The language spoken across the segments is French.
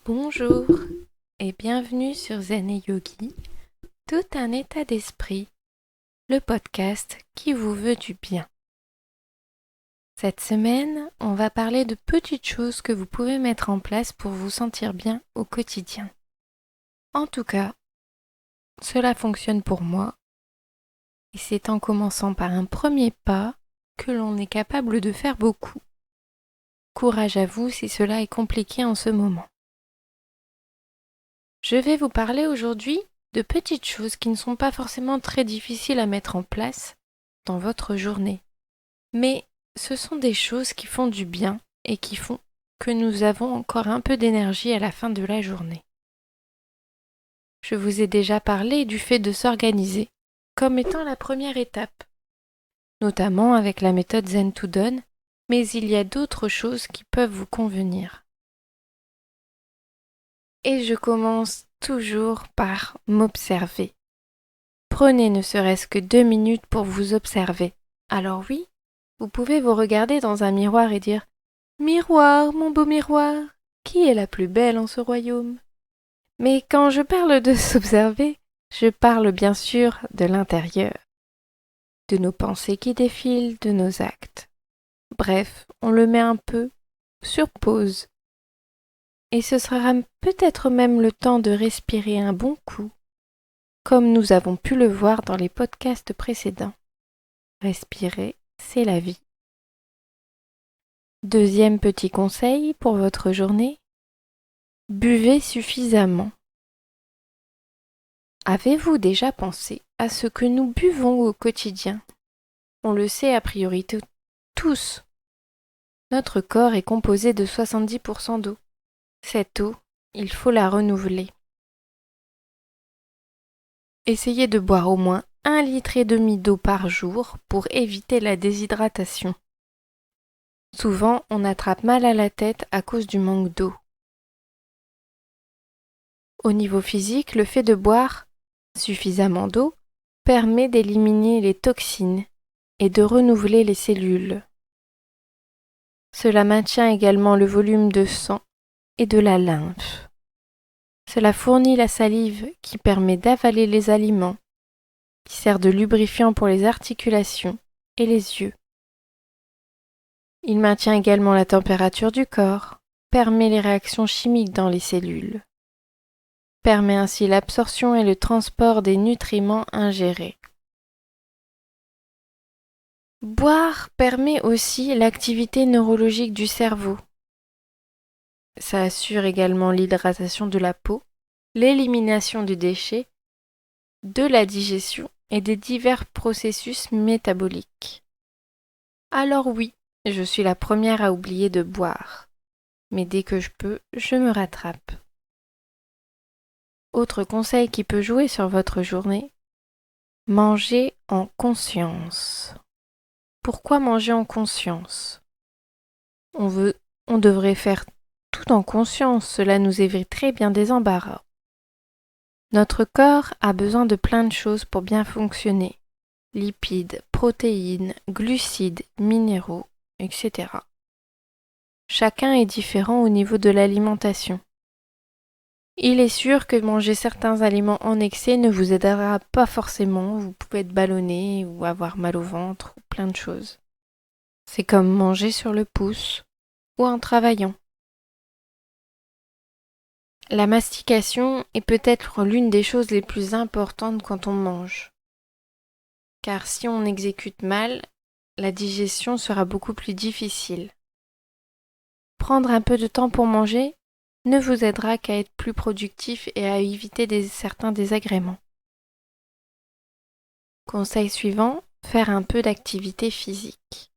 Bonjour et bienvenue sur Zen et Yogi, tout un état d'esprit, le podcast qui vous veut du bien. Cette semaine, on va parler de petites choses que vous pouvez mettre en place pour vous sentir bien au quotidien. En tout cas, cela fonctionne pour moi et c'est en commençant par un premier pas que l'on est capable de faire beaucoup. Courage à vous si cela est compliqué en ce moment. Je vais vous parler aujourd'hui de petites choses qui ne sont pas forcément très difficiles à mettre en place dans votre journée. Mais ce sont des choses qui font du bien et qui font que nous avons encore un peu d'énergie à la fin de la journée. Je vous ai déjà parlé du fait de s'organiser comme étant la première étape, notamment avec la méthode Zen to Done, mais il y a d'autres choses qui peuvent vous convenir. Et je commence toujours par m'observer. Prenez ne serait-ce que 2 minutes pour vous observer. Alors oui, vous pouvez vous regarder dans un miroir et dire « Miroir, mon beau miroir, qui est la plus belle en ce royaume ?» Mais quand je parle de s'observer, je parle bien sûr de l'intérieur, de nos pensées qui défilent, de nos actes. Bref, on le met un peu sur pause. Et ce sera peut-être même le temps de respirer un bon coup, comme nous avons pu le voir dans les podcasts précédents. Respirer, c'est la vie. Deuxième petit conseil pour votre journée, buvez suffisamment. Avez-vous déjà pensé à ce que nous buvons au quotidien? On le sait a priori tous. Notre corps est composé de 70% d'eau. Cette eau, il faut la renouveler. Essayez de boire au moins 1,5 litre d'eau par jour pour éviter la déshydratation. Souvent, on attrape mal à la tête à cause du manque d'eau. Au niveau physique, le fait de boire suffisamment d'eau permet d'éliminer les toxines et de renouveler les cellules. Cela maintient également le volume de sang et de la lymphe. Cela fournit la salive qui permet d'avaler les aliments, qui sert de lubrifiant pour les articulations et les yeux. Il maintient également la température du corps, permet les réactions chimiques dans les cellules, permet ainsi l'absorption et le transport des nutriments ingérés. Boire permet aussi l'activité neurologique du cerveau. Ça assure également l'hydratation de la peau, l'élimination des déchets, de la digestion et des divers processus métaboliques. Alors oui, je suis la première à oublier de boire, mais dès que je peux, je me rattrape. Autre conseil qui peut jouer sur votre journée, manger en conscience. Pourquoi manger en conscience? On devrait faire tout en conscience, cela nous éviterait bien des embarras. Notre corps a besoin de plein de choses pour bien fonctionner. Lipides, protéines, glucides, minéraux, etc. Chacun est différent au niveau de l'alimentation. Il est sûr que manger certains aliments en excès ne vous aidera pas forcément, vous pouvez être ballonné ou avoir mal au ventre ou plein de choses. C'est comme manger sur le pouce ou en travaillant. La mastication est peut-être l'une des choses les plus importantes quand on mange. Car si on exécute mal, la digestion sera beaucoup plus difficile. Prendre un peu de temps pour manger ne vous aidera qu'à être plus productif et à éviter certains désagréments. Conseil suivant, faire un peu d'activité physique.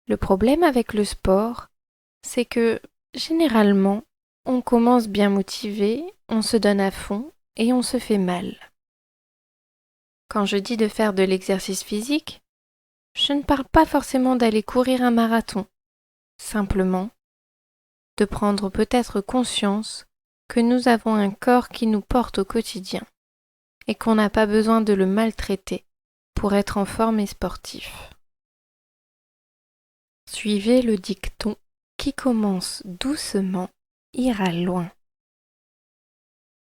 Le problème avec le sport, c'est que généralement, on commence bien motivé, on se donne à fond et on se fait mal. Quand je dis de faire de l'exercice physique, je ne parle pas forcément d'aller courir un marathon, simplement de prendre peut-être conscience que nous avons un corps qui nous porte au quotidien et qu'on n'a pas besoin de le maltraiter pour être en forme et sportif. Suivez le dicton qui commence doucement ira loin.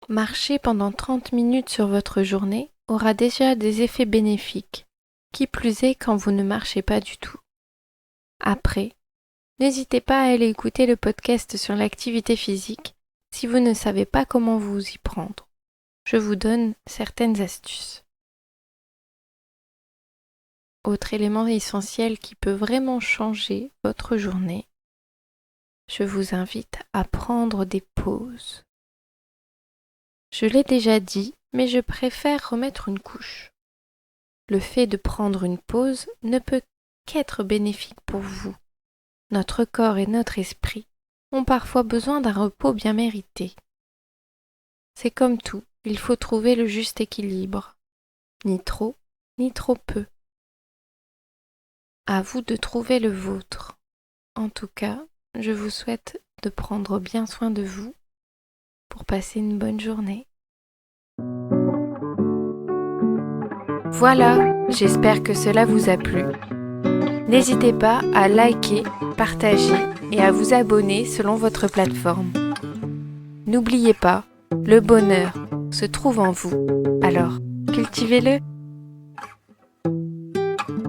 Marcher pendant 30 minutes sur votre journée aura déjà des effets bénéfiques, qui plus est quand vous ne marchez pas du tout. Après, n'hésitez pas à aller écouter le podcast sur l'activité physique si vous ne savez pas comment vous y prendre. Je vous donne certaines astuces. Autre élément essentiel qui peut vraiment changer votre journée, je vous invite à prendre des pauses. Je l'ai déjà dit, mais je préfère remettre une couche. Le fait de prendre une pause ne peut qu'être bénéfique pour vous. Notre corps et notre esprit ont parfois besoin d'un repos bien mérité. C'est comme tout, il faut trouver le juste équilibre. Ni trop, ni trop peu. À vous de trouver le vôtre. En tout cas, je vous souhaite de prendre bien soin de vous pour passer une bonne journée. Voilà, j'espère que cela vous a plu. N'hésitez pas à liker, partager et à vous abonner selon votre plateforme. N'oubliez pas, le bonheur se trouve en vous, alors cultivez-le.